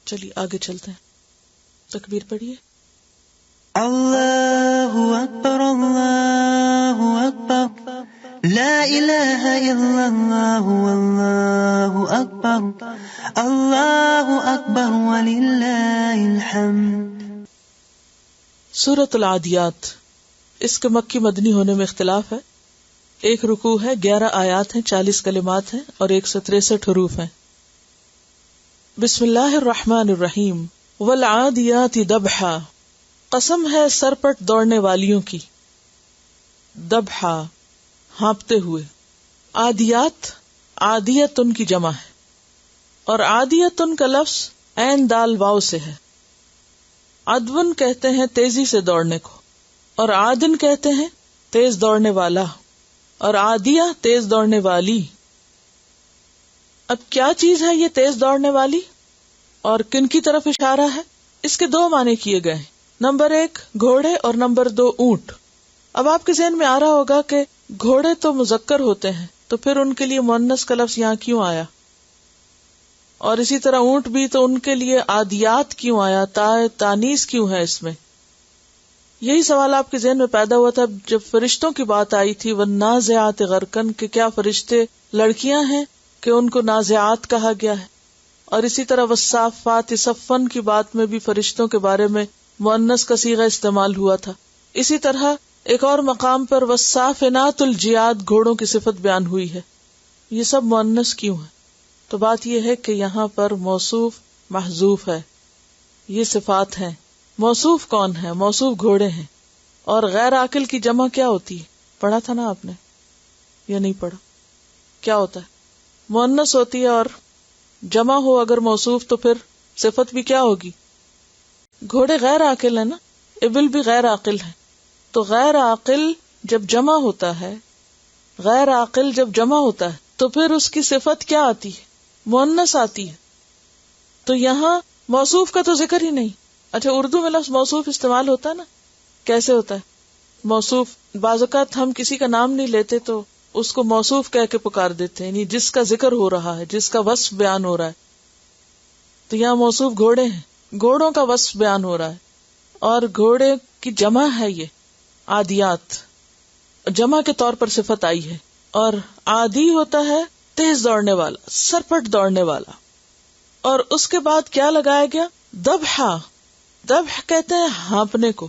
چلیے آگے چلتے ہیں. تکبیر پڑھیے. اللہ اکبر اللہ اکبر لا الہ الا اللہ واللہ اکبر وللہ الحمد. سورۃ العادیات، اس کے مکی مدنی ہونے میں اختلاف ہے. ایک رکوع ہے، 11 آیات ہیں، 40 کلمات ہیں اور 163 حروف ہیں. بسم اللہ الرحمن الرحیم. والعادیات ضبحا، قسم ہے سرپٹ دوڑنے والیوں کی. ضبحا، ہانپتے ہوئے. عادیات، عادیتن کی جمع ہے، اور عادیتن کا لفظ عین دال واو سے ہے. عدون کہتے ہیں تیزی سے دوڑنے کو، اور عادن کہتے ہیں تیز دوڑنے والا، اور عادیہ تیز دوڑنے والی. اب کیا چیز ہے یہ تیز دوڑنے والی اور کن کی طرف اشارہ ہے؟ اس کے 2 معنی کیے گئے ہیں. نمبر 1 گھوڑے اور نمبر 2 اونٹ. اب آپ کے ذہن میں آ رہا ہوگا کہ گھوڑے تو مذکر ہوتے ہیں، تو پھر ان کے لیے مؤنث کا لفظ یہاں کیوں آیا؟ اور اسی طرح اونٹ بھی، تو ان کے لیے عادیات کیوں آیا؟ تانیث کیوں ہے اس میں؟ یہی سوال آپ کے ذہن میں پیدا ہوا تھا جب فرشتوں کی بات آئی تھی والنازعات غرقن، کہ کیا فرشتے لڑکیاں ہیں کہ ان کو نازعات کہا گیا ہے. اور اسی طرح والصافات صفن کی بات میں بھی فرشتوں کے بارے میں مؤنث کا صیغہ استعمال ہوا تھا. اسی طرح ایک اور مقام پر والصافنات الجیاد گھوڑوں کی صفت بیان ہوئی ہے. یہ سب مؤنث کیوں ہے؟ تو بات یہ ہے کہ یہاں پر موصوف محذوف ہے. یہ صفات ہیں. موصوف کون ہے؟ موصوف گھوڑے ہیں. اور غیر عاقل کی جمع کیا ہوتی ہے؟ پڑھا تھا نا آپ نے یا نہیں پڑھا؟ کیا ہوتا ہے؟ مؤنث ہوتی ہے، اور جمع ہو اگر موصوف تو پھر صفت بھی کیا ہوگی؟ گھوڑے غیر عاقل ہے نا، ابل بھی غیر عاقل ہے. تو غیر عاقل جب جمع ہوتا ہے، غیر عاقل جب جمع ہوتا ہے تو پھر اس کی صفت کیا آتی ہے؟ مؤنث آتی ہے. تو یہاں موصوف کا تو ذکر ہی نہیں. اچھا، اردو میں لفظ موصوف استعمال ہوتا ہے نا، کیسے ہوتا ہے موصوف؟ بعض اوقات ہم کسی کا نام نہیں لیتے تو اس کو موصوف کہہ کے پکار دیتے ہیں، یعنی جس کا ذکر ہو رہا ہے، جس کا وصف بیان ہو رہا ہے. تو یہاں موصوف گھوڑے ہیں، گھوڑوں کا وصف بیان ہو رہا ہے، اور گھوڑے کی جمع ہے یہ عادیات، جمع کے طور پر صفت آئی ہے. اور عادی ہوتا ہے تیز دوڑنے والا، سرپٹ دوڑنے والا. اور اس کے بعد کیا لگایا گیا؟ ضبحا. ضبح کہتے ہیں ہانپنے کو.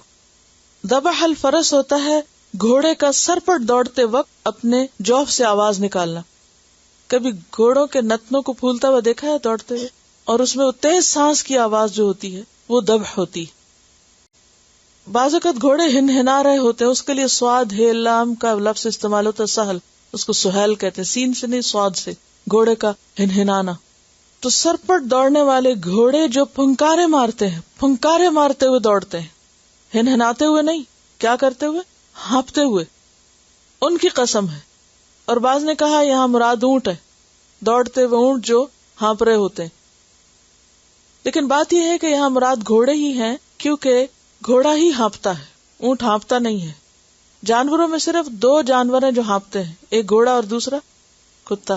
ضبح الفرس ہوتا ہے گھوڑے کا سرپٹ دوڑتے وقت اپنے جوف سے آواز نکالنا. کبھی گھوڑوں کے نتنوں کو پھولتا ہوا دیکھا ہے دوڑتے ہوئے؟ اور اس میں وہ تیز سانس کی آواز جو ہوتی ہے وہ ضبح ہوتی. بعض اوقات گھوڑے ہنہنا رہے ہوتے ہیں، اس کے لیے سواد ہے لام کا لفظ استعمال ہوتا ہے، سہل، اس کو سہیل کہتے ہیں، سین سے نہیں سواد سے، گھوڑے کا ہنہنانا. تو سرپٹ دوڑنے والے گھوڑے جو پھنکارے مارتے ہیں، پھنکارے مارتے ہوئے دوڑتے ہیں، ہنہناتے ہوئے نہیں، کیا کرتے ہوئے؟ ہانپتے ہوئے. ان کی قسم ہے. اور بعض نے کہا یہاں مراد اونٹ ہے، دوڑتے ہوئے اونٹ جو ہانپ رہے ہوتے ہیں. لیکن بات یہ ہے کہ یہاں مراد گھوڑے ہی ہیں، کیونکہ گھوڑا ہی ہانپتا ہے، اونٹ ہانپتا نہیں ہے. جانوروں میں صرف 2 جانور ہیں جو ہانپتے ہیں، ایک گھوڑا اور دوسرا کتا.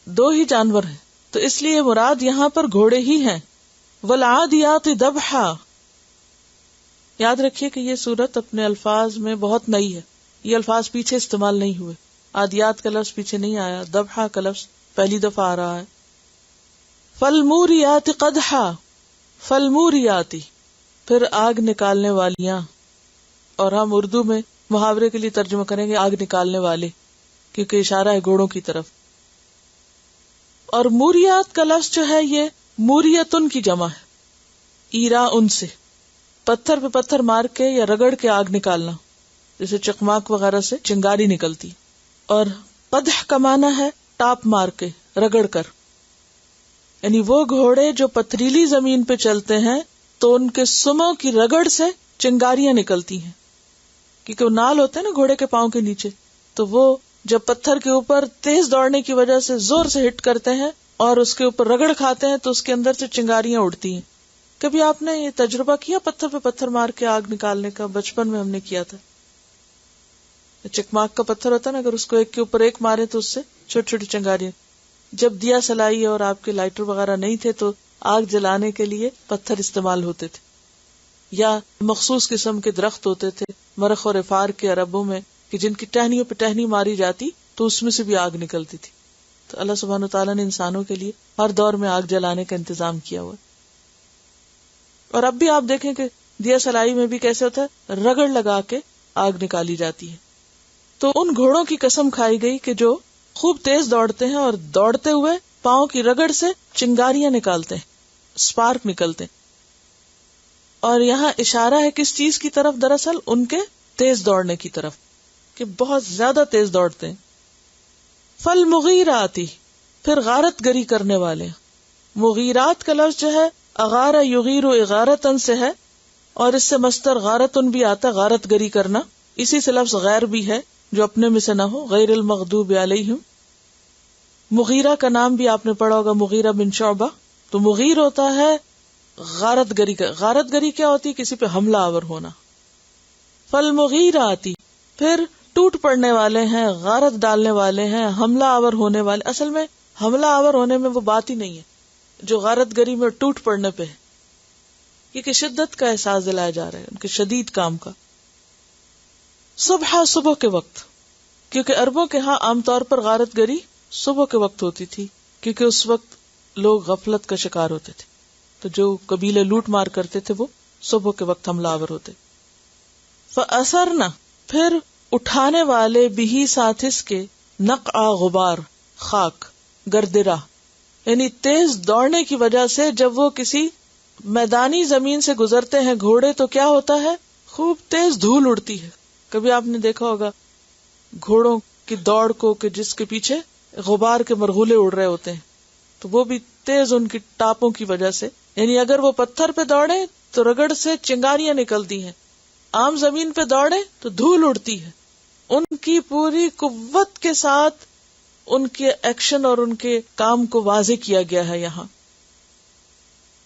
2 ہی جانور ہیں، تو اس لیے مراد یہاں پر گھوڑے ہی ہیں. والعادیات ضبحا. یاد رکھیے کہ یہ سورت اپنے الفاظ میں بہت نئی ہے، یہ الفاظ پیچھے استعمال نہیں ہوئے. عادیات کا لفظ پیچھے نہیں آیا، ضبحا کا لفظ پہلی دفعہ آ رہا ہے. فالموریات قدحا. فالموریاتی، پھر آگ نکالنے والیاں. اور ہم اردو میں محاورے کے لیے ترجمہ کریں گے آگ نکالنے والے، کیونکہ اشارہ ہے گھوڑوں کی طرف. اور موریات کا لفظ جو ہے یہ موریتن کی جمع ہے. ایرا ان سے، پتھر پہ پتھر مار کے یا رگڑ کے آگ نکالنا، جیسے چقماق وغیرہ سے چنگاری نکلتی. اور قدح کا معنی ہے ٹاپ مار کے، رگڑ کر. یعنی وہ گھوڑے جو پتھریلی زمین پہ چلتے ہیں تو ان کے سموں کی رگڑ سے چنگاریاں نکلتی ہیں، کیونکہ وہ نال ہوتے ہیں نا گھوڑے کے پاؤں کے نیچے، تو وہ جب پتھر کے اوپر تیز دوڑنے کی وجہ سے زور سے ہٹ کرتے ہیں اور اس کے اوپر رگڑ کھاتے ہیں تو اس کے اندر سے چنگاریاں اڑتی ہیں. کبھی آپ نے یہ تجربہ کیا پتھر پہ پتھر مار کے آگ نکالنے کا؟ بچپن میں ہم نے کیا تھا. چکماک کا پتھر ہوتا ہے نا، اگر اس کو ایک کے اوپر ایک مارے تو اس سے چھوٹی چھوٹی چنگاریاں. جب دیا سلائی اور آپ کے لائٹر وغیرہ نہیں تھے تو آگ جلانے کے لیے پتھر استعمال ہوتے تھے، یا مخصوص قسم کے درخت ہوتے تھے مرخ اور افار کے عربوں میں کہ جن کی ٹہنیوں پہ ٹہنی ماری جاتی تو اس میں سے بھی آگ نکلتی تھی. تو اللہ سبحانہ وتعالیٰ نے انسانوں کے لیے ہر دور میں آگ جلانے کا انتظام کیا ہوا. اور اب بھی آپ دیکھیں کہ دیا سلائی میں بھی کیسے ہوتا ہے، رگڑ لگا کے آگ نکالی جاتی ہے. تو ان گھوڑوں کی قسم کھائی گئی کہ جو خوب تیز دوڑتے ہیں اور دوڑتے ہوئے پاؤں کی رگڑ سے چنگاریاں نکالتے ہیں، سپارک نکلتے ہیں. اور یہاں اشارہ ہے کس چیز کی طرف؟ دراصل ان کے تیز دوڑنے کی طرف، کہ بہت زیادہ تیز دوڑتے ہیں. فالمغیراتی، پھر غارت گری کرنے والے. مغیرات کا لفظ جو ہے اغارہ یغیر اغارتن سے ہے، اور اس سے مصدر غارتن بھی آتا، غارت گری کرنا. اسی سے لفظ غیر بھی ہے جو اپنے میں سے نہ ہو، غیر المغضوب علیہم. مغیرہ کا نام بھی آپ نے پڑھا ہوگا، مغیرہ بن شعبہ. تو مغیر ہوتا ہے غارت گری کا. غارت گری کیا ہوتی ہے؟ کسی پہ حملہ آور ہونا. فالمغیراتی، پھر ٹوٹ پڑنے والے ہیں، غارت ڈالنے والے ہیں، حملہ آور ہونے والے. اصل میں حملہ آور ہونے میں وہ بات ہی نہیں ہے جو غارت گری میں ٹوٹ پڑنے پہ ہے، کیونکہ شدت کا احساس دلایا جا رہا ہے ان کے شدید کام کا. صبح کے وقت، کیونکہ عربوں کے ہاں عام طور پر غارت گری صبح کے وقت ہوتی تھی، کیونکہ اس وقت لوگ غفلت کا شکار ہوتے تھے. تو جو قبیلے لوٹ مار کرتے تھے وہ صبح کے وقت حملہ آور ہوتے. فَأَثَرْنَ، پھر اٹھانے والے بھی ساتھ اس کے نقع غبار، خاک، گردرہ. یعنی تیز دوڑنے کی وجہ سے جب وہ کسی میدانی زمین سے گزرتے ہیں گھوڑے تو کیا ہوتا ہے؟ خوب تیز دھول اڑتی ہے. کبھی آپ نے دیکھا ہوگا گھوڑوں کی دوڑ کو کہ جس کے پیچھے غبار کے مرغولے اڑ رہے ہوتے ہیں، تو وہ بھی تیز ان کی ٹاپوں کی وجہ سے. یعنی اگر وہ پتھر پہ دوڑے تو رگڑ سے چنگاریاں نکلتی ہیں، عام زمین پہ دوڑے تو دھول اڑتی ہے. ان کی پوری قوت کے ساتھ ان کے ایکشن اور ان کے کام کو واضح کیا گیا ہے یہاں.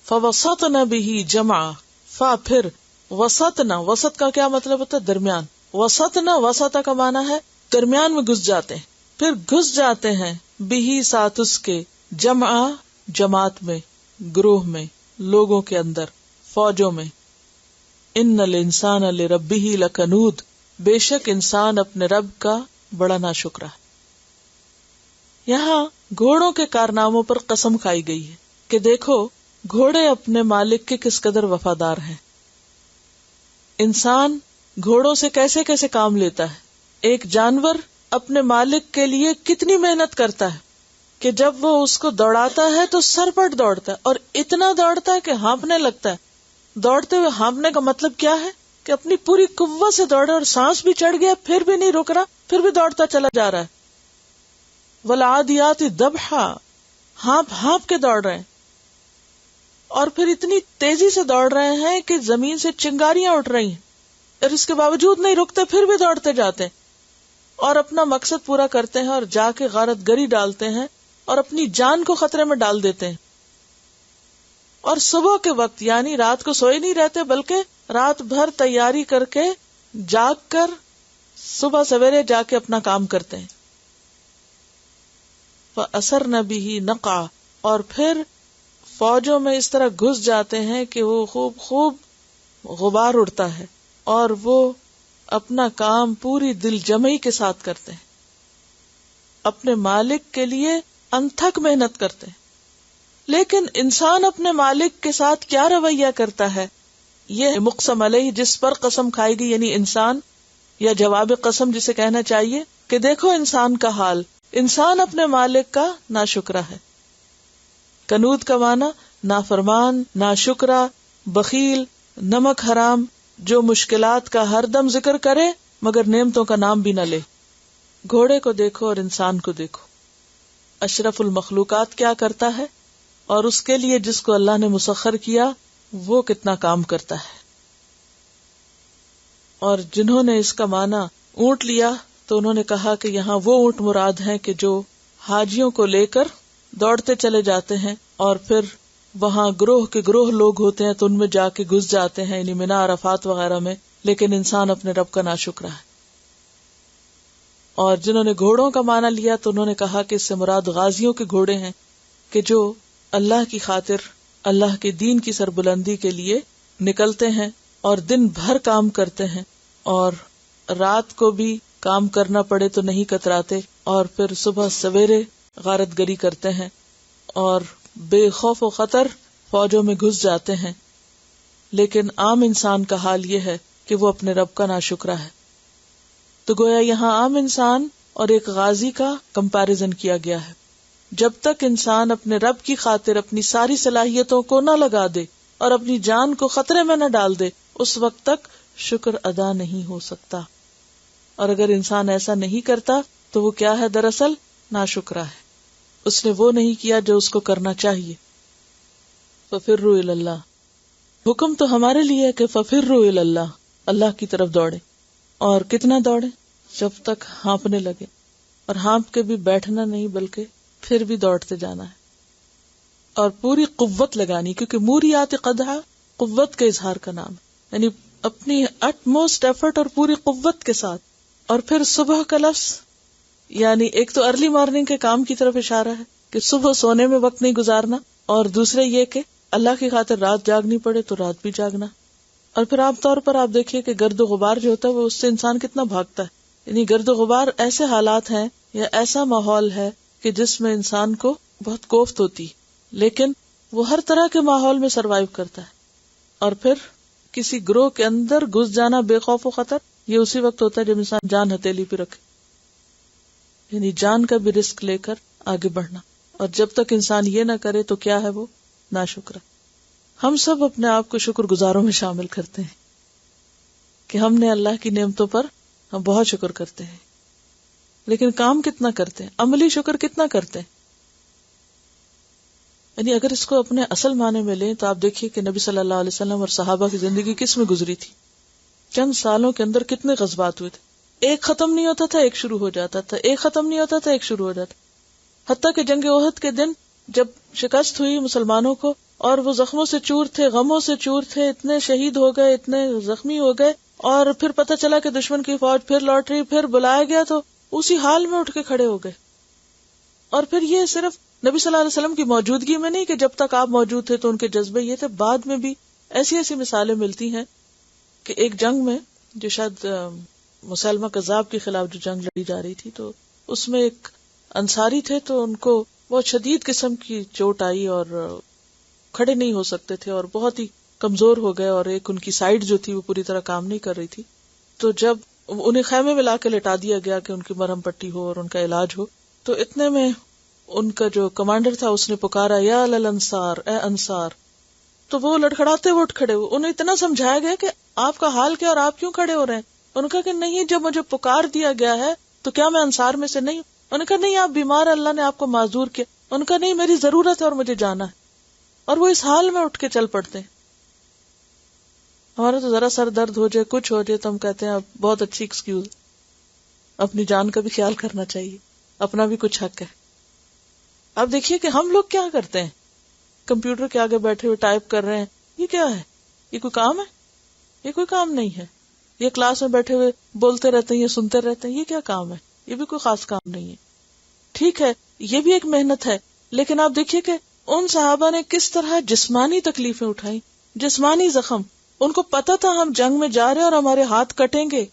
فَوَسَطْنَ بِهِ جَمْعًا، پھر وسطنا، وسط کا کیا مطلب ہوتا ہے؟ درمیان. وسطنا، وسطا کا معنی ہے درمیان میں گھس جاتے ہیں. پھر گھس جاتے ہیں بِهِ ساتھ اس کے، جمعا جماعت میں، گروہ میں، لوگوں کے اندر، فوجوں میں. ان الانسان لربہ لکنود، بے شک انسان اپنے رب کا بڑا ناشکرا ہے. یہاں گھوڑوں کے کارناموں پر قسم کھائی گئی ہے کہ دیکھو گھوڑے اپنے مالک کے کس قدر وفادار ہیں. انسان گھوڑوں سے کیسے کیسے کام لیتا ہے. ایک جانور اپنے مالک کے لیے کتنی محنت کرتا ہے کہ جب وہ اس کو دوڑاتا ہے تو سرپٹ دوڑتا ہے، اور اتنا دوڑتا ہے کہ ہانپنے لگتا ہے. دوڑتے ہوئے ہانپنے کا مطلب کیا ہے؟ کہ اپنی پوری قوت سے دوڑے اور سانس بھی چڑھ گیا پھر بھی نہیں رک رہا، پھر بھی دوڑتا چلا جا رہا ہے. والعادیات ضبحا، ہانپ ہانپ کے دوڑ رہے ہیں، اور پھر اتنی تیزی سے دوڑ رہے ہیں کہ زمین سے چنگاریاں اٹھ رہی ہیں، اور اس کے باوجود نہیں رکتے، پھر بھی دوڑتے جاتے ہیں اور اپنا مقصد پورا کرتے ہیں، اور جا کے غارت گری ڈالتے ہیں اور اپنی جان کو خطرے میں ڈال دیتے ہیں. اور صبح کے وقت یعنی رات کو سوئے نہیں رہتے، بلکہ رات بھر تیاری کر کے جاگ کر صبح سویرے جا کے اپنا کام کرتے ہیں. فَأَثَرْنَ بِهِ نَقْعًا، اور پھر فوجوں میں اس طرح گھس جاتے ہیں کہ وہ خوب غبار اڑتا ہے، اور وہ اپنا کام پوری دل جمعی کے ساتھ کرتے ہیں، اپنے مالک کے لیے انتھک محنت کرتے ہیں. لیکن انسان اپنے مالک کے ساتھ کیا رویہ کرتا ہے؟ یہ مقسم علیہ جس پر قسم کھائی گئی، یعنی انسان، یا جواب قسم جسے کہنا چاہیے کہ دیکھو انسان کا حال. انسان اپنے مالک کا ناشکرا ہے. کنود کا معنی نافرمان، ناشکرا، بخیل، نمک حرام، جو مشکلات کا ہر دم ذکر کرے مگر نعمتوں کا نام بھی نہ لے. گھوڑے کو دیکھو اور انسان کو دیکھو، اشرف المخلوقات کیا کرتا ہے، اور اس کے لیے جس کو اللہ نے مسخر کیا وہ کتنا کام کرتا ہے. اور جنہوں نے اس کا معنی اونٹ لیا تو انہوں نے کہا کہ یہاں وہ اونٹ مراد ہیں کہ جو حاجیوں کو لے کر دوڑتے چلے جاتے ہیں، اور پھر وہاں گروہ کے گروہ لوگ ہوتے ہیں تو ان میں جا کے گھس جاتے ہیں، یعنی منا عرفات وغیرہ میں. لیکن انسان اپنے رب کا ناشکرا ہے. اور جنہوں نے گھوڑوں کا معنی لیا تو انہوں نے کہا کہ اس سے مراد غازیوں کے گھوڑے ہیں کہ جو اللہ کی خاطر اللہ کے دین کی سربلندی کے لیے نکلتے ہیں اور دن بھر کام کرتے ہیں اور رات کو بھی کام کرنا پڑے تو نہیں کتراتے، اور پھر صبح سویرے غارت گری کرتے ہیں اور بے خوف و خطر فوجوں میں گھس جاتے ہیں. لیکن عام انسان کا حال یہ ہے کہ وہ اپنے رب کا ناشکرا ہے. تو گویا یہاں عام انسان اور ایک غازی کا کمپیرزن کیا گیا ہے. جب تک انسان اپنے رب کی خاطر اپنی ساری صلاحیتوں کو نہ لگا دے اور اپنی جان کو خطرے میں نہ ڈال دے، اس وقت تک شکر ادا نہیں ہو سکتا. اور اگر انسان ایسا نہیں کرتا تو وہ کیا ہے؟ دراصل ناشکرا ہے. اس نے وہ نہیں کیا جو اس کو کرنا چاہیے. ففروا الی اللہ، حکم تو ہمارے لیے ہے کہ ففروا الی اللہ، اللہ کی طرف دوڑے. اور کتنا دوڑے؟ جب تک ہانپنے لگے، اور ہانپ کے بھی بیٹھنا نہیں بلکہ پھر بھی دوڑتے جانا ہے اور پوری قوت لگانی، کیونکہ موریات قدحہ قوت کے اظہار کا نام ہے، یعنی اپنی اٹ موسٹ ایفرٹ اور پوری قوت کے ساتھ. اور پھر صبح کا لفظ یعنی ایک تو ارلی مارننگ کے کام کی طرف اشارہ ہے کہ صبح سونے میں وقت نہیں گزارنا، اور دوسرے یہ کہ اللہ کی خاطر رات جاگنی پڑے تو رات بھی جاگنا. اور پھر عام طور پر آپ دیکھیے کہ گرد و غبار جو ہوتا ہے وہ اس سے انسان کتنا بھاگتا ہے. یعنی گرد و غبار ایسے حالات ہیں یا ایسا ماحول ہے کہ جس میں انسان کو بہت کوفت ہوتی، لیکن وہ ہر طرح کے ماحول میں سروائیو کرتا ہے. اور پھر کسی گروہ کے اندر گھس جانا بے خوف و خطر، یہ اسی وقت ہوتا ہے جب انسان جان ہتھیلی پہ رکھے، یعنی جان کا بھی رسک لے کر آگے بڑھنا. اور جب تک انسان یہ نہ کرے تو کیا ہے؟ وہ ناشکرا. ہم سب اپنے آپ کو شکر گزاروں میں شامل کرتے ہیں کہ ہم نے اللہ کی نعمتوں پر ہم بہت شکر کرتے ہیں، لیکن کام کتنا کرتے ہیں؟ عملی شکر کتنا کرتے ہیں؟ یعنی اگر اس کو اپنے اصل معنی میں لیں تو آپ دیکھیے کہ نبی صلی اللہ علیہ وسلم اور صحابہ کی زندگی کس میں گزری تھی. چند سالوں کے اندر کتنے غزوات ہوئے تھے. ایک ختم نہیں ہوتا تھا ایک شروع ہو جاتا تھا، ایک ختم نہیں ہوتا تھا ایک شروع ہو جاتا. حتیٰ کہ جنگ احد کے دن جب شکست ہوئی مسلمانوں کو اور وہ زخموں سے چور تھے، غموں سے چور تھے، اتنے شہید ہو گئے، اتنے زخمی ہو گئے، اور پھر پتہ چلا کہ دشمن کی فوج پھر لوٹ رہی، پھر بلایا گیا تو اسی حال میں اٹھ کے کھڑے ہو گئے. اور پھر یہ صرف نبی صلی اللہ علیہ وسلم کی موجودگی میں نہیں کہ جب تک آپ موجود تھے تو ان کے جذبے یہ تھے، بعد میں بھی ایسی ایسی مثالیں ملتی ہیں کہ ایک جنگ میں جو شاید مسلمہ کذاب کے خلاف جو جنگ لڑی جا رہی تھی، تو اس میں ایک انصاری تھے تو ان کو بہت شدید قسم کی چوٹ آئی اور کھڑے نہیں ہو سکتے تھے اور بہت ہی کمزور ہو گئے، اور ایک ان کی سائیڈ جو تھی وہ پوری طرح کام نہیں کر رہی تھی. تو جب انہیں خیمے میں لا کے لٹا دیا گیا کہ ان کی مرہم پٹی ہو اور ان کا علاج ہو، تو اتنے میں ان کا جو کمانڈر تھا اس نے پکارا یا للانصار، اے انصار. تو وہ لڑکھڑاتے ہوئے اٹھ کھڑے ہوئے. انہیں اتنا سمجھایا گیا کہ آپ کا حال کیا اور آپ کیوں کھڑے ہو رہے ہیں؟ انہوں نے کہا کہ نہیں، جب مجھے پکار دیا گیا ہے تو کیا میں انصار میں سے نہیں ہوں؟ انہوں نے کہا نہیں، آپ بیمار، اللہ نے آپ کو معذور کیا. انہوں نے کہا نہیں، میری ضرورت ہے اور مجھے جانا ہے. اور وہ اس حال میں اٹھ کے چل پڑتے ہیں. ہمارا تو ذرا سر درد ہو جائے، کچھ ہو جائے تو ہم کہتے ہیں اب بہت اچھی ایکسکیوز، اپنی جان کا بھی خیال کرنا چاہیے، اپنا بھی کچھ حق ہے. اب دیکھیے کہ ہم لوگ کیا کرتے ہیں، کمپیوٹر کے آگے بیٹھے ہوئے ٹائپ کر رہے ہیں. یہ کیا ہے؟ یہ کوئی کام ہے؟ یہ کوئی کام نہیں ہے. یہ کلاس میں بیٹھے ہوئے بولتے رہتے ہیں یا سنتے رہتے ہیں، یہ کیا کام ہے؟ یہ بھی کوئی خاص کام نہیں ہے. ٹھیک ہے، یہ بھی ایک محنت ہے، لیکن آپ دیکھیے کہ ان صحابہ نے کس طرح جسمانی تکلیفیں اٹھائیں، جسمانی زخم. ان کو پتا تھا ہم جنگ میں جا رہے ہیں اور ہمارے ہاتھ کٹیں گے،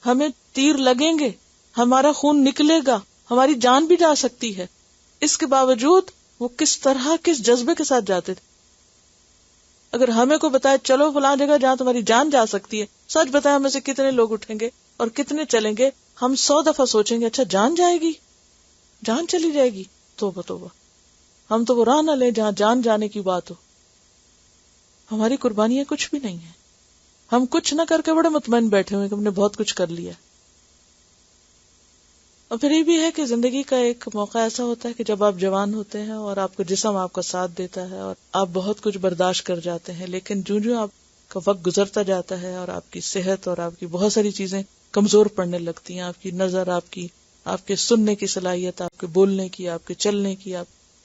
ہمیں تیر لگیں گے، ہمارا خون نکلے گا، ہماری جان بھی جا سکتی ہے. اس کے باوجود وہ کس طرح، کس جذبے کے ساتھ جاتے تھے. اگر ہمیں کو بتائے چلو فلاں جگہ جہاں تمہاری جان جا سکتی ہے، سچ بتائیں ہمیں سے کتنے لوگ اٹھیں گے اور کتنے چلیں گے؟ ہم 100 دفعہ سوچیں گے اچھا جان جائے گی، جان چلی جائے گی، توبہ توبہ. ہم تو وہ راہ نہ لیں جہاں جان جانے کی بات ہو. ہماری قربانیاں کچھ بھی نہیں ہیں. ہم کچھ نہ کر کے بڑے مطمئن بیٹھے ہوئے کہ ہم نے بہت کچھ کر لیا. اور پھر یہ بھی ہے کہ زندگی کا ایک موقع ایسا ہوتا ہے کہ جب آپ جوان ہوتے ہیں اور آپ کو جسم آپ کا ساتھ دیتا ہے اور آپ بہت کچھ برداشت کر جاتے ہیں، لیکن جو آپ کا وقت گزرتا جاتا ہے اور آپ کی صحت اور آپ کی بہت ساری چیزیں کمزور پڑنے لگتی ہیں، آپ کی نظر، آپ کے سننے کی صلاحیت، آپ کے بولنے کی، آپ کے چلنے کی،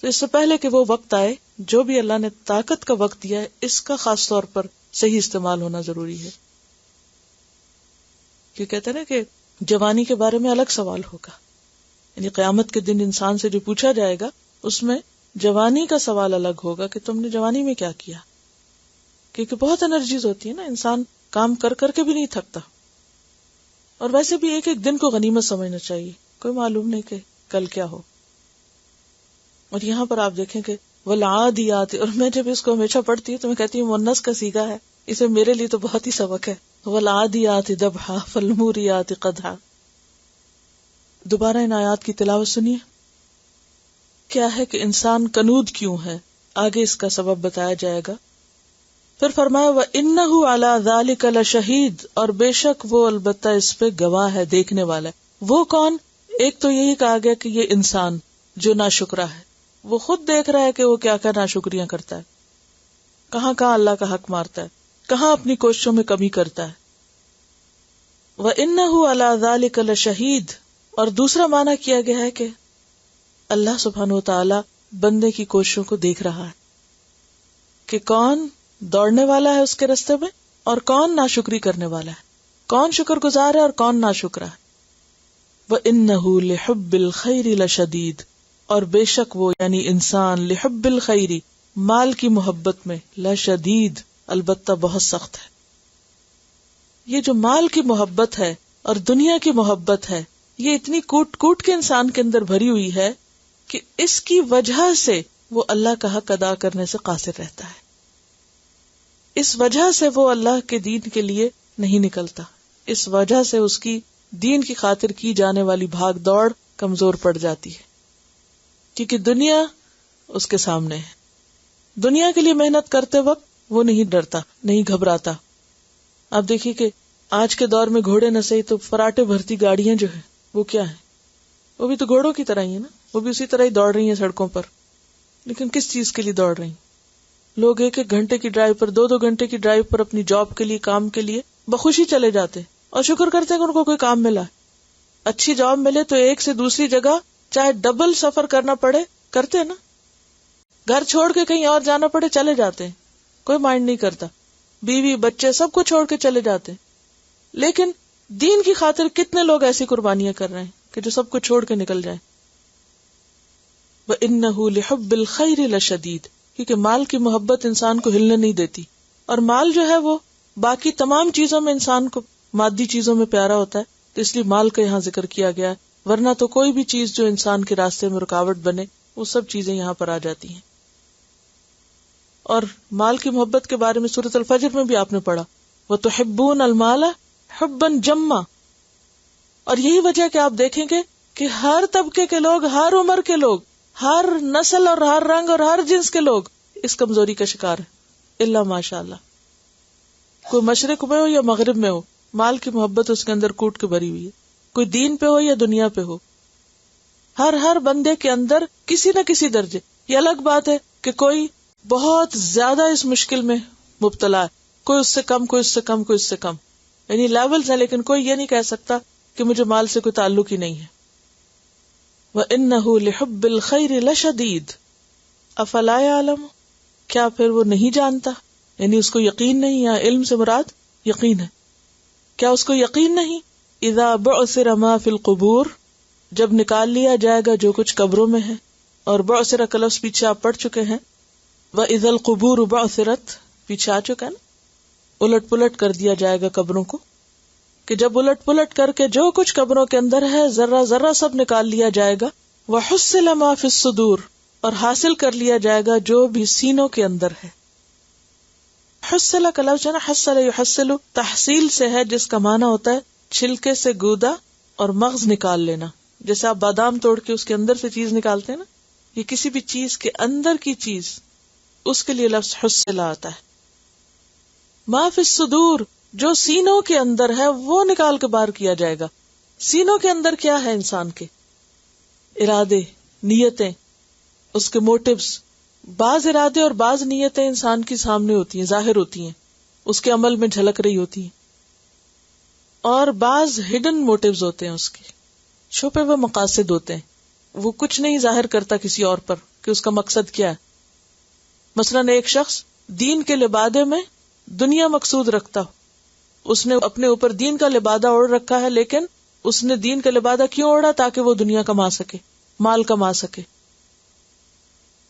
تو اس سے پہلے کہ وہ وقت آئے، جو بھی اللہ نے طاقت کا وقت دیا ہے اس کا خاص طور پر صحیح استعمال ہونا ضروری ہے. کیوں کہتے ہیں نا کہ جوانی کے بارے میں الگ سوال ہوگا، یعنی قیامت کے دن انسان سے جو پوچھا جائے گا اس میں جوانی کا سوال الگ ہوگا کہ تم نے جوانی میں کیا کیا، کیونکہ بہت انرجیز ہوتی ہے نا، انسان کام کر کر کے بھی نہیں تھکتا. اور ویسے بھی ایک ایک دن کو غنیمت سمجھنا چاہیے، کوئی معلوم نہیں کہ کل کیا ہو. اور یہاں پر آپ دیکھیں کہ والعادیات، اور میں جب اس کو ہمیشہ پڑھتی ہوں تو میں کہتی ہوں مؤنث کا صیغہ ہے، اسے میرے لیے تو بہت ہی سبق ہے. والعادیات ضبحا فالموریات قدحا. دوبارہ ان آیات کی تلاوت سنیے. کیا ہے کہ انسان کنود کیوں ہے، آگے اس کا سبب بتایا جائے گا. پھر فرمایا وَإِنَّهُ عَلَى ذَلِكَ لَشَهِيدٌ، اور بے شک وہ البتہ اس پہ گواہ ہے، دیکھنے والا ہے. وہ کون؟ ایک تو یہی کہا گیا کہ یہ انسان جو ناشکرا ہے، وہ خود دیکھ رہا ہے کہ وہ کیا کیا ناشکریاں کرتا ہے، کہاں کہاں اللہ کا حق مارتا ہے، کہاں اپنی کوششوں میں کمی کرتا ہے. وَإِنَّهُ عَلَى ذَلِكَ لَشَهِيدٌ، اور دوسرا معنی کیا گیا ہے کہ اللہ سبحانہ وتعالی بندے کی کوششوں کو دیکھ رہا ہے کہ کون دوڑنے والا ہے اس کے راستے میں اور کون ناشکری کرنے والا ہے، کون شکر گزار ہے اور کون ناشکرا ہے. وَإِنَّهُ لِحُبِّ الْخَيْرِ لَشَدِيدٌ، اور بے شک وہ یعنی انسان لحب الخیر، مال کی محبت میں، لشدید البتہ بہت سخت ہے. یہ جو مال کی محبت ہے اور دنیا کی محبت ہے، یہ اتنی کوٹ کوٹ کے انسان کے اندر بھری ہوئی ہے کہ اس کی وجہ سے وہ اللہ کا حق ادا کرنے سے قاصر رہتا ہے. اس وجہ سے وہ اللہ کے دین کے لیے نہیں نکلتا، اس وجہ سے اس کی دین کی خاطر کی جانے والی بھاگ دوڑ کمزور پڑ جاتی ہے، کیونکہ دنیا اس کے سامنے ہے. دنیا کے لیے محنت کرتے وقت وہ نہیں ڈرتا، نہیں گھبراتا. آپ دیکھیے کہ آج کے دور میں گھوڑے نہ صحیح تو فراٹے بھرتی گاڑیاں جو ہیں وہ کیا ہیں، وہ بھی تو گھوڑوں کی طرح ہی ہے نا، وہ بھی اسی طرح ہی دوڑ رہی ہیں سڑکوں پر. لیکن کس چیز کے لیے دوڑ رہی ہیں؟ لوگ ایک ایک گھنٹے کی ڈرائیو پر، دو گھنٹے کی ڈرائیو پر اپنی جاب کے لیے، کام کے لیے بخوشی چلے جاتے اور شکر کرتے ہیں کہ ان کو کوئی کام ملا. اچھی جاب ملے تو ایک سے دوسری جگہ چاہے ڈبل سفر کرنا پڑے کرتے ہیں نا، گھر چھوڑ کے کہیں اور جانا پڑے چلے جاتے ہیں، کوئی مائنڈ نہیں کرتا، بیوی بچے سب کو چھوڑ کے چلے جاتے ہیں. لیکن دین کی خاطر کتنے لوگ ایسی قربانیاں کر رہے ہیں کہ جو سب کو چھوڑ کے نکل جائیں. وَإِنَّهُ لِحُبِّ الْخَيْرِ لَشَدِيدٌ، کیونکہ مال کی محبت انسان کو ہلنے نہیں دیتی، اور مال جو ہے وہ باقی تمام چیزوں میں انسان کو مادی چیزوں میں پیارا ہوتا ہے، تو اس لیے مال کا یہاں ذکر کیا گیا. ورنہ تو کوئی بھی چیز جو انسان کے راستے میں رکاوٹ بنے وہ سب چیزیں یہاں پر آ جاتی ہیں. اور مال کی محبت کے بارے میں سورۃ الفجر میں بھی آپ نے پڑھا وَتُحِبُّونَ الْمَالَ حُبًّا جَمًّا. اور یہی وجہ کہ آپ دیکھیں گے کہ ہر طبقے کے لوگ، ہر عمر کے لوگ، ہر نسل اور ہر رنگ اور ہر جنس کے لوگ اس کمزوری کا شکار ہے، الا ماشاء اللہ. کوئی مشرق میں ہو یا مغرب میں ہو، مال کی محبت اس کے اندر کوٹ کے بھری ہوئی ہے، کوئی دین پہ ہو یا دنیا پہ ہو. ہر بندے کے اندر کسی نہ کسی درجے. یہ الگ بات ہے کہ کوئی بہت زیادہ اس مشکل میں مبتلا ہے، کوئی اس سے کم، کوئی اس سے کم، کوئی اس سے کم، یعنی لیولز ہیں، لیکن کوئی یہ نہیں کہہ سکتا کہ مجھے مال سے کوئی تعلق ہی نہیں ہے. وَإِنَّهُ لِحُبِّ الْخَيْرِ لَشَدِيدٌ أَفَلَا يَعْلَمُ، کیا پھر وہ نہیں جانتا، یعنی اس کو یقین نہیں، یا علم سے مراد یقین ہے، کیا اس کو یقین نہیں؟ اذا بعثر ما فی القبور، جب نکال لیا جائے گا جو کچھ قبروں میں ہے. اور بعثر کا لفظ پیچھے آپ پڑھ چکے ہیں، وَإِذَا الْقُبُورُ بُعْثِرَتْ پیچھے آ چکا ہے نا، الٹ پلٹ کر دیا جائے گا قبروں کو، کہ جب الٹ پلٹ کر کے جو کچھ قبروں کے اندر ہے ذرہ ذرہ سب نکال لیا جائے گا. وَحُصِّلَ مَا فِي الصُّدُورِ، اور حاصل کر لیا جائے گا جو بھی سینوں کے اندر ہے. حصل کا لفظ ہے نا، حصل یحصل تحصیل سے ہے، جس کا معنی ہوتا ہے چھلکے سے گودا اور مغز نکال لینا. جیسے آپ بادام توڑ کے اس کے اندر سے چیز نکالتے ہیں نا، یہ کسی بھی چیز کے اندر کی چیز، اس کے لیے لفظ حصل آتا ہے. ما فی الصدور، جو سینوں کے اندر ہے وہ نکال کے باہر کیا جائے گا. سینوں کے اندر کیا ہے؟ انسان کے ارادے، نیتیں، اس کے موٹیوز. بعض ارادے اور بعض نیتیں انسان کی سامنے ہوتی ہیں، ظاہر ہوتی ہیں، اس کے عمل میں جھلک رہی ہوتی ہیں، اور بعض ہڈن موٹیوز ہوتے ہیں، اس کے چھپے ہوئے مقاصد ہوتے ہیں، وہ کچھ نہیں ظاہر کرتا کسی اور پر کہ اس کا مقصد کیا ہے. مثلاً ایک شخص دین کے لبادے میں دنیا مقصود رکھتا ہو، اس نے اپنے اوپر دین کا لبادہ اوڑھ رکھا ہے، لیکن اس نے دین کا لبادہ کیوں اوڑھا؟ تاکہ وہ دنیا کما سکے، مال کما سکے.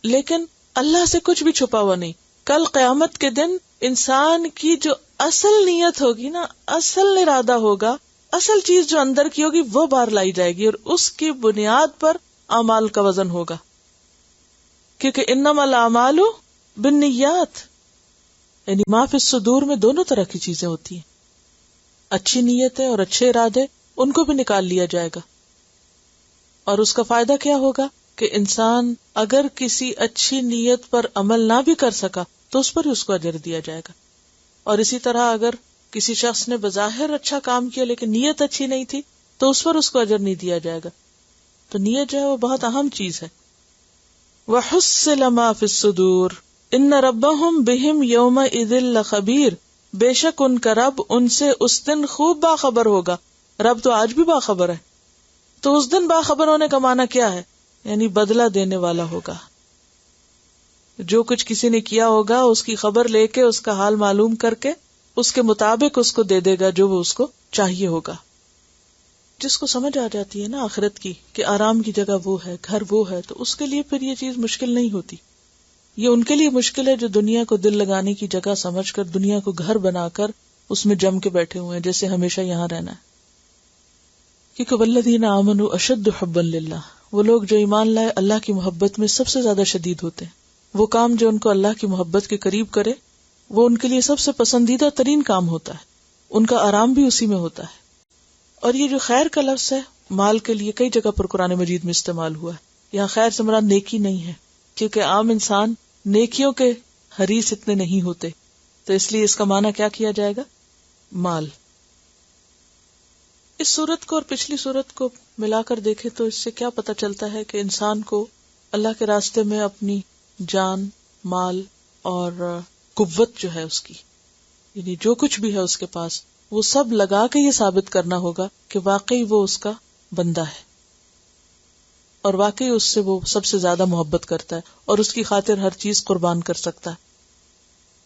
لیکن اللہ سے کچھ بھی چھپا ہوا نہیں. کل قیامت کے دن انسان کی جو اصل نیت ہوگی نا، اصل ارادہ ہوگا، اصل چیز جو اندر کی ہوگی وہ باہر لائی جائے گی، اور اس کی بنیاد پر اعمال کا وزن ہوگا. کیونکہ انما الاعمال بالنیات، یعنی ما فی الصدور میں دونوں طرح کی چیزیں ہوتی ہیں. اچھی نیتیں اور اچھے ارادے، ان کو بھی نکال لیا جائے گا. اور اس کا فائدہ کیا ہوگا کہ انسان اگر کسی اچھی نیت پر عمل نہ بھی کر سکا تو اس پر ہی اس کو اجر دیا جائے گا. اور اسی طرح اگر کسی شخص نے بظاہر اچھا کام کیا لیکن نیت اچھی نہیں تھی تو اس پر اس کو اجر نہیں دیا جائے گا. تو نیت جو ہے وہ بہت اہم چیز ہے. وَحُصِّلَ مَا فِي الصُّدُورِ إِنَّ رَبَّهُمْ بِهِمْ يَوْمَئِذٍ لَخَبِيرٌ، بے شک ان کا رب ان سے اس دن خوب باخبر ہوگا. رب تو آج بھی باخبر ہے، تو اس دن باخبر ہونے کا معنی کیا ہے؟ یعنی بدلہ دینے والا ہوگا. جو کچھ کسی نے کیا ہوگا اس کی خبر لے کے، اس کا حال معلوم کر کے اس کے مطابق اس کو دے دے گا جو وہ اس کو چاہیے ہوگا. جس کو سمجھ آ جاتی ہے نا آخرت کی کہ آرام کی جگہ وہ ہے، گھر وہ ہے، تو اس کے لیے پھر یہ چیز مشکل نہیں ہوتی. یہ ان کے لیے مشکل ہے جو دنیا کو دل لگانے کی جگہ سمجھ کر، دنیا کو گھر بنا کر اس میں جم کے بیٹھے ہوئے ہیں جیسے ہمیشہ یہاں رہنا ہے. کیونکہ والذین آمنوا اشد حبا للہ، وہ لوگ جو ایمان لائے اللہ کی محبت میں سب سے زیادہ شدید ہوتے ہیں. وہ کام جو ان کو اللہ کی محبت کے قریب کرے وہ ان کے لیے سب سے پسندیدہ ترین کام ہوتا ہے. ان کا آرام بھی اسی میں ہوتا ہے. اور یہ جو خیر کا لفظ ہے مال کے لیے کئی جگہ پر قرآن مجید میں استعمال ہوا ہے. یہاں خیر سے مراد نیکی نہیں ہے، کیونکہ عام انسان نیکیوں کے حریص اتنے نہیں ہوتے، تو اس لیے اس کا معنی کیا کیا جائے گا؟ مال. اس صورت کو اور پچھلی صورت کو ملا کر دیکھیں تو اس سے کیا پتہ چلتا ہے کہ انسان کو اللہ کے راستے میں اپنی جان، مال اور قوت جو ہے اس کی، یعنی جو کچھ بھی ہے اس کے پاس، وہ سب لگا کے یہ ثابت کرنا ہوگا کہ واقعی وہ اس کا بندہ ہے اور واقعی اس سے وہ سب سے زیادہ محبت کرتا ہے اور اس کی خاطر ہر چیز قربان کر سکتا ہے.